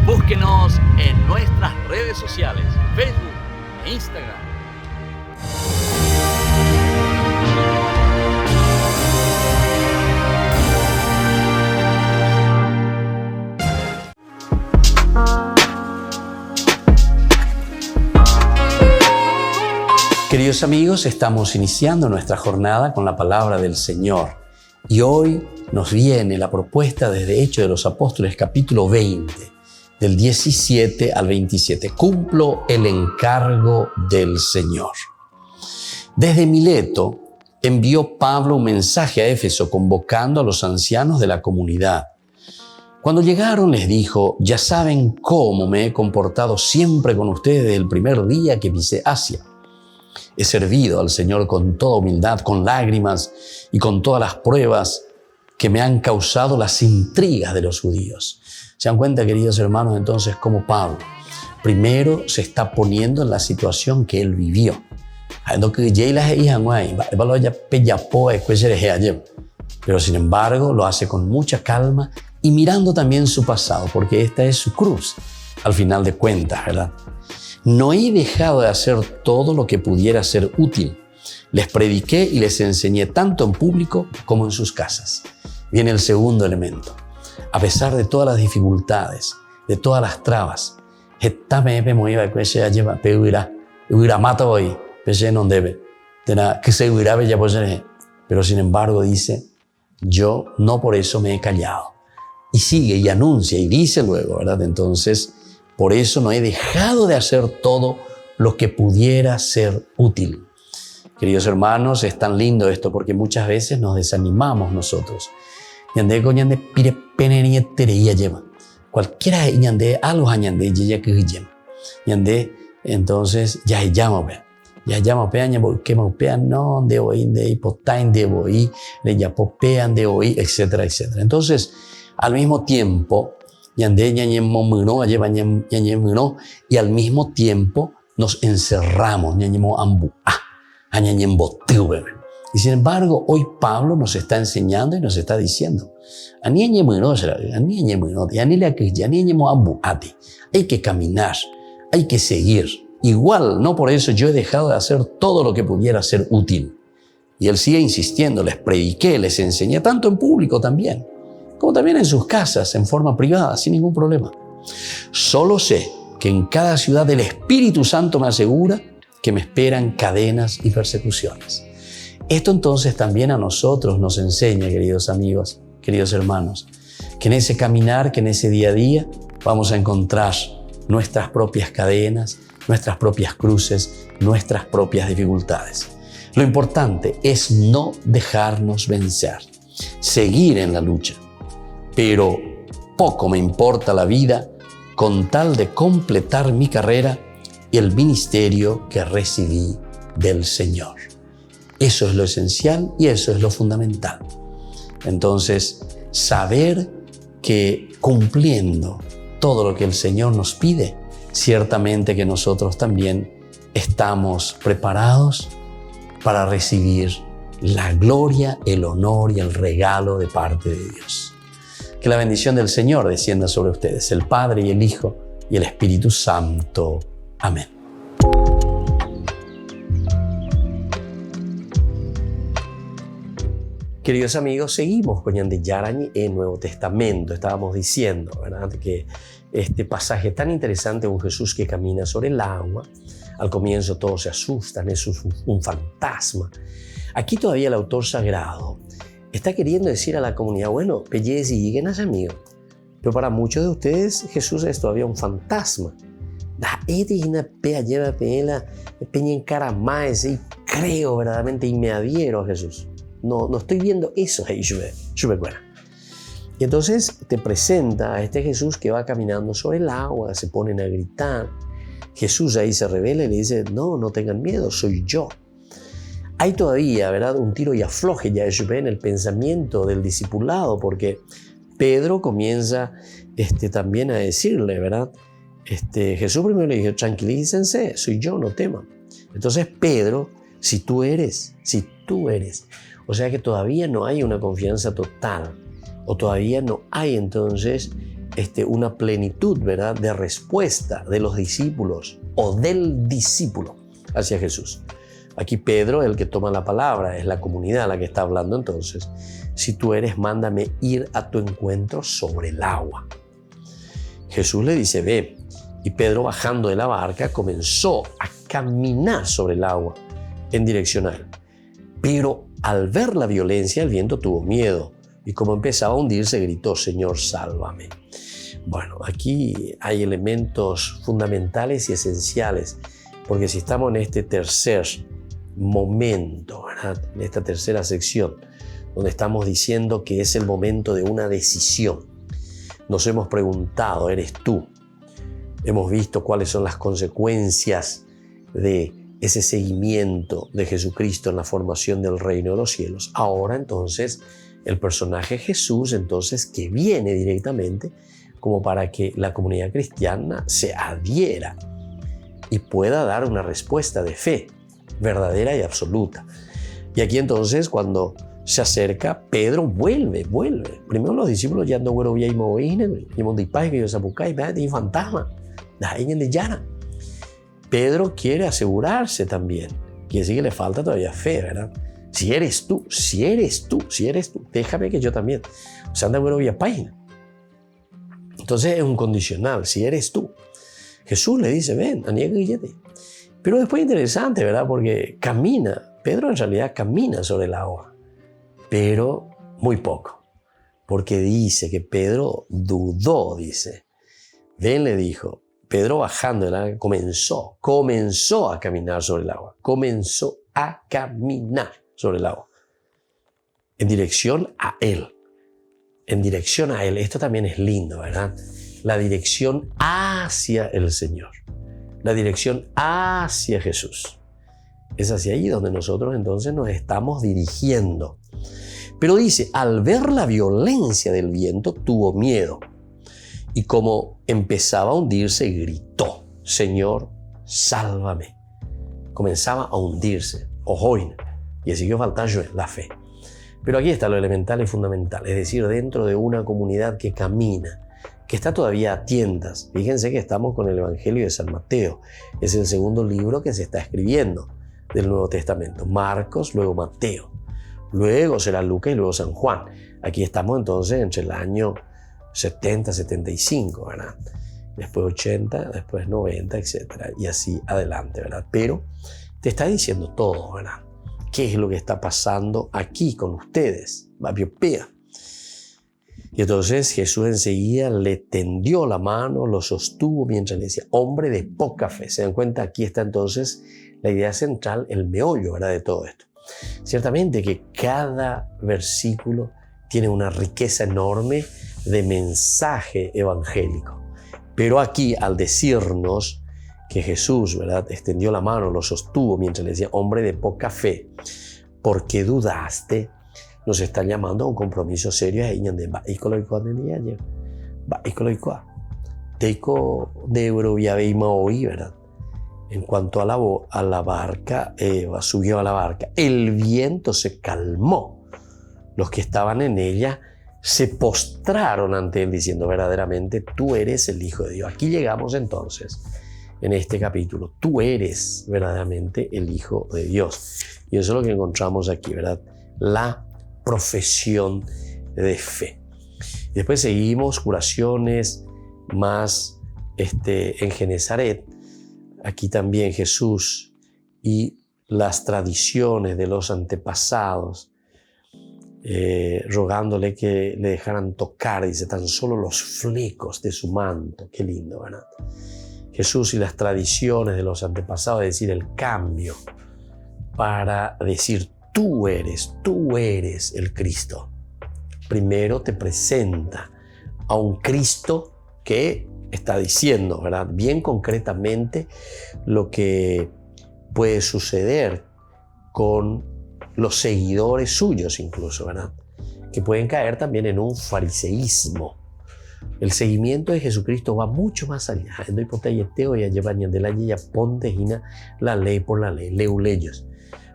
Búsquenos en nuestras redes sociales, Facebook e Instagram. Queridos amigos, estamos iniciando nuestra jornada con la palabra del Señor. Y hoy nos viene la propuesta desde Hechos de los Apóstoles, capítulo 20, del 17 al 27. Cumplo el encargo del Señor. Desde Mileto envió Pablo un mensaje a Éfeso convocando a los ancianos de la comunidad. Cuando llegaron les dijo: ya saben cómo me he comportado siempre con ustedes desde el primer día que pisé Asia. He servido al Señor con toda humildad, con lágrimas y con todas las pruebas que me han causado las intrigas de los judíos. ¿Se dan cuenta, queridos hermanos, entonces cómo Pablo primero se está poniendo en la situación que él vivió? Pero sin embargo lo hace con mucha calma y mirando también su pasado, porque esta es su cruz, al final de cuentas, ¿verdad? No he dejado de hacer todo lo que pudiera ser útil. Les prediqué y les enseñé tanto en público como en sus casas. Viene el segundo elemento. A pesar de todas las dificultades, de todas las trabas, pero sin embargo dice: yo no por eso me he callado. Y sigue y anuncia y dice luego, ¿verdad? Entonces, por eso no he dejado de hacer todo lo que pudiera ser útil. Queridos hermanos, es tan lindo esto porque muchas veces nos desanimamos nosotros. Cualquiera algo entonces ya llama no de hoy de hipotain de hoy de yapopean de hoy, etcétera, etcétera. Entonces, al mismo tiempo, y al mismo tiempo nos encerramos. Y sin embargo, hoy Pablo nos está enseñando y nos está diciendo: hay que caminar, hay que seguir. Igual, no por eso yo he dejado de hacer todo lo que pudiera ser útil. Y él sigue insistiendo: les prediqué, les enseñé, tanto en público también, como también en sus casas, en forma privada, sin ningún problema. Solo sé que en cada ciudad el Espíritu Santo me asegura que me esperan cadenas y persecuciones. Esto entonces también a nosotros nos enseña, queridos amigos, queridos hermanos, que en ese caminar, que en ese día a día vamos a encontrar nuestras propias cadenas, nuestras propias cruces, nuestras propias dificultades. Lo importante es no dejarnos vencer, seguir en la lucha. Pero poco me importa la vida con tal de completar mi carrera y el ministerio que recibí del Señor. Eso es lo esencial y eso es lo fundamental. Entonces, saber que cumpliendo todo lo que el Señor nos pide, ciertamente que nosotros también estamos preparados para recibir la gloria, el honor y el regalo de parte de Dios. Que la bendición del Señor descienda sobre ustedes, el Padre y el Hijo y el Espíritu Santo. Amén. Queridos amigos, seguimos con Ñande Yarañi en Nuevo Testamento. Estábamos diciendo, ¿verdad?, que este pasaje tan interesante, un Jesús que camina sobre el agua. Al comienzo todos se asustan, es un fantasma. Aquí todavía el autor sagrado está queriendo decir a la comunidad: bueno, pellez y lleguen a amigos. Pero para muchos de ustedes Jesús es todavía un fantasma. Y creo verdaderamente y me adhiero a Jesús. No estoy viendo eso. Y entonces te presenta a este Jesús que va caminando sobre el agua, se ponen a gritar. Jesús ahí se revela y le dice: no tengan miedo, soy yo. Hay todavía, ¿verdad?, un tiro y afloje ya en el pensamiento del discipulado, porque Pedro comienza también a decirle, ¿verdad? Jesús primero le dijo: tranquilícense, soy yo, no teman. Entonces Pedro, si tú eres, o sea que todavía no hay una confianza total, o todavía no hay entonces una plenitud, ¿verdad?, de respuesta de los discípulos o del discípulo hacia Jesús. Aquí Pedro, el que toma la palabra, es la comunidad la que está hablando. Entonces, si tú eres, mándame ir a tu encuentro sobre el agua. Jesús le dice, ve. Y Pedro, bajando de la barca, comenzó a caminar sobre el agua en dirección a él. Pero al ver la violencia, el viento tuvo miedo y como empezaba a hundirse, gritó, Señor, sálvame. Bueno, aquí hay elementos fundamentales y esenciales, porque si estamos en este tercer momento, ¿verdad?, en esta tercera sección, donde estamos diciendo que es el momento de una decisión, nos hemos preguntado, ¿eres tú? Hemos visto cuáles son las consecuencias de ese seguimiento de Jesucristo en la formación del reino de los cielos. Ahora entonces el personaje Jesús, entonces, que viene directamente como para que la comunidad cristiana se adhiera y pueda dar una respuesta de fe verdadera y absoluta. Y aquí entonces cuando se acerca, Pedro vuelve. Primero los discípulos ya no fueron bien movidos, y fantasma. Pedro quiere asegurarse también. Quiere decir que le falta todavía fe, ¿verdad? Si eres tú, déjame que yo también. O sea, anda vía página. Entonces es un condicional, si eres tú. Jesús le dice, ven, aníguete. Pero después interesante, ¿verdad? Porque Pedro en realidad camina sobre el agua, pero muy poco. Porque dice que Pedro dudó, dice. Ven, le dijo. Pedro bajando del agua comenzó a caminar sobre el agua. Comenzó a caminar sobre el agua. En dirección a Él. Esto también es lindo, ¿verdad? La dirección hacia el Señor. La dirección hacia Jesús. Es hacia allí donde nosotros entonces nos estamos dirigiendo. Pero dice, al ver la violencia del viento, tuvo miedo. Y como empezaba a hundirse, gritó, Señor, sálvame. Comenzaba a hundirse. Ojoin. Y así que falta la fe. Pero aquí está lo elemental y fundamental. Es decir, dentro de una comunidad que camina, que está todavía a tientas. Fíjense que estamos con el Evangelio de San Mateo. Es el segundo libro que se está escribiendo del Nuevo Testamento. Marcos, luego Mateo. Luego será Lucas y luego San Juan. Aquí estamos entonces entre el año 70, 75, ¿verdad? Después 80, después 90, etc. Y así adelante, ¿verdad? Pero te está diciendo todo, ¿verdad? ¿Qué es lo que está pasando aquí con ustedes? Y entonces Jesús enseguida le tendió la mano, lo sostuvo mientras le decía, hombre de poca fe. Se dan cuenta, aquí está entonces la idea central, el meollo, ¿verdad?, de todo esto. Ciertamente que cada versículo tiene una riqueza enorme de mensaje evangélico. Pero aquí, al decirnos que Jesús, ¿verdad?, extendió la mano, lo sostuvo mientras le decía, hombre de poca fe, ¿por qué dudaste? Nos están llamando a un compromiso serio. ¿Verdad? En cuanto a la barca, Eva subió a la barca. El viento se calmó. Los que estaban en ella se postraron ante él diciendo, verdaderamente tú eres el Hijo de Dios. Aquí llegamos entonces en este capítulo. Tú eres verdaderamente el Hijo de Dios. Y eso es lo que encontramos aquí, ¿verdad? La profesión de fe. Y después seguimos curaciones más en Genezaret. Aquí también Jesús y las tradiciones de los antepasados, rogándole que le dejaran tocar, dice, tan solo los flecos de su manto. Qué lindo, ¿verdad? Jesús y las tradiciones de los antepasados, es decir, el cambio para decir, tú eres el Cristo. Primero te presenta a un Cristo que está diciendo, ¿verdad?, bien concretamente lo que puede suceder con los seguidores suyos incluso, ¿verdad?, que pueden caer también en un fariseísmo, el seguimiento de Jesucristo va mucho más allá. Endo hipotayeteo y llevan de la ya ponte la ley por la ley, leu leyes.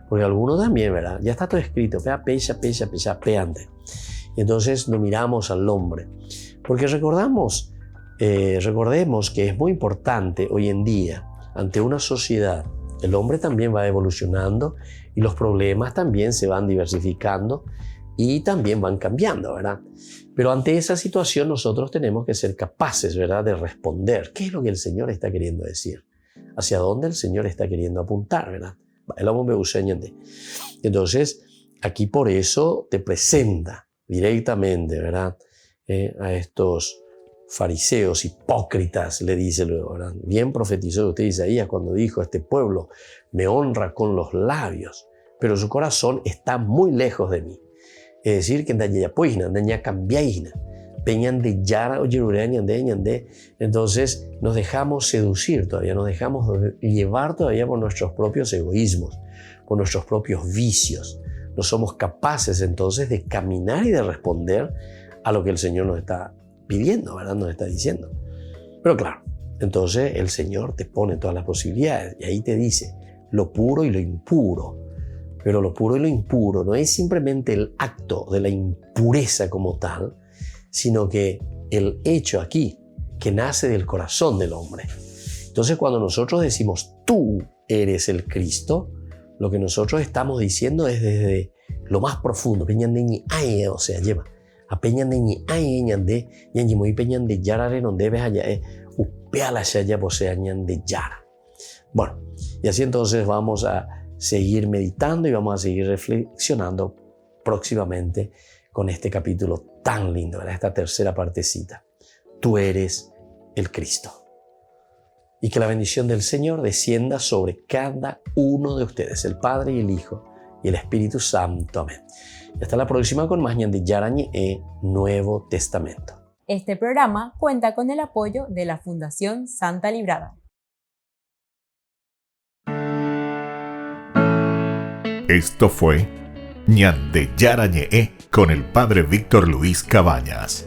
Porque algunos también, ¿verdad? Ya está todo escrito, peante. Entonces no miramos al hombre. Porque recordemos que es muy importante hoy en día, ante una sociedad, el hombre también va evolucionando y los problemas también se van diversificando y también van cambiando, ¿verdad? Pero ante esa situación nosotros tenemos que ser capaces, ¿verdad?, de responder. ¿Qué es lo que el Señor está queriendo decir? ¿Hacia dónde el Señor está queriendo apuntar, verdad? Entonces, aquí por eso te presenta directamente, ¿verdad?, a estos fariseos hipócritas, le dice luego, ¿verdad? Bien profetizó usted Isaías cuando dijo: este pueblo me honra con los labios, pero su corazón está muy lejos de mí. Es decir, que entonces nos dejamos seducir todavía, nos dejamos llevar todavía por nuestros propios egoísmos, por nuestros propios vicios. No somos capaces entonces de caminar y de responder a lo que el Señor nos está pidiendo, ¿verdad? Nos está diciendo. Pero claro, entonces el Señor te pone todas las posibilidades y ahí te dice lo puro y lo impuro. Pero lo puro y lo impuro no es simplemente el acto de la impureza como tal, sino que el hecho aquí que nace del corazón del hombre. Entonces cuando nosotros decimos tú eres el Cristo, lo que nosotros estamos diciendo es desde lo más profundo. O sea, lleva a peñandeñi añande y muy peñande yarare no debes allá upeala ya poseañan de yara. Bueno, y así entonces vamos a seguir meditando y vamos a seguir reflexionando próximamente con este capítulo tan lindo, ¿verdad? Esta tercera partecita. Tú eres el Cristo. Y que la bendición del Señor descienda sobre cada uno de ustedes, el Padre y el Hijo y el Espíritu Santo. Amén. Y hasta la próxima con más Ñande Yarañe Nuevo Testamento. Este programa cuenta con el apoyo de la Fundación Santa Librada. Esto fue Ñande Yarañe con el Padre Víctor Luis Cabañas.